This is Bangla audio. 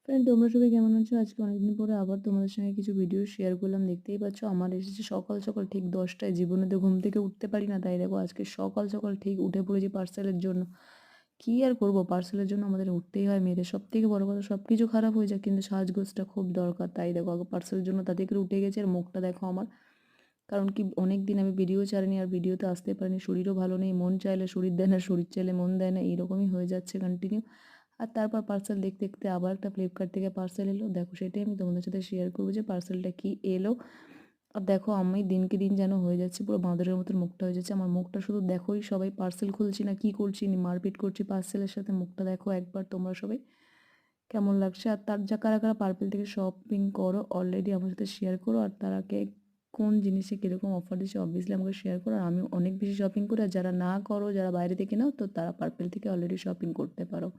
ফ্রেন্ড, তোমরা সবাই কেমন আছো? আজকে অনেকদিন পরে আবার তোমাদের সঙ্গে কিছু ভিডিও শেয়ার করলাম। দেখতেই পাচ্ছ আমার এসেছে সকাল সকাল ঠিক 10টায়। জীবনে তো ঘুম থেকে উঠতে পারি না, তাই দেখো আজকে সকাল সকাল ঠিক উঠে পড়েছি পার্সেলের জন্য। কি আর করব, পার্সেলের জন্য আমাদের উঠতেই হয় মেয়েদের। সব থেকে বড় কথা, সব কিছু খারাপ হয়ে যায় কিন্তু সাজগোজটা খুব দরকার, তাই দেখো আগে পার্সেলের জন্য তাদের করে উঠে গেছে। আর মুখটা দেখো আমার, কারণ কি অনেক দিন আমি ভিডিও ছাড়িনি আর ভিডিওতে আসতে পারিনি, শরীরও ভালো নেই, মন চাইলে শরীর দেয় না, শরীর চাইলে মন দেয় না, এইরকমই হয়ে যাচ্ছে কন্টিনিউ। আর তারপর পার্সেল দেখতে দেখতে আবার একটা ফ্লিপকার্ট থেকে পার্সেল এলো, দেখো সেটাই আমি তোমাদের সাথে শেয়ার করবো যে পার্সেলটা কি এলো। আর দেখো আমি দিনকে দিন যেন হয়ে যাচ্ছে পুরো বাঁদরের মতন, মুখটা হয়ে যাচ্ছে আমার। মুখটা শুধু দেখোই, সবাই পার্সেল খুলছি না কি করছি, মারপিট করছি পার্সেলের সাথে, মুখটা দেখো একবার তোমরা সবাই কেমন লাগছে। আর তার যা কারা কারা পার্পেল থেকে শপিং করো অলরেডি আমার সাথে শেয়ার করো, আর তারা কে কোন জিনিসে কীরকম অফার দিচ্ছে অবভিয়াসলি আমাকে শেয়ার করো। আর আমি অনেক বেশি শপিং করি, আর যারা না করো, যারা বাইরে থেকে নাও, তো তারা পার্পেল থেকে অলরেডি শপিং করতে পারো।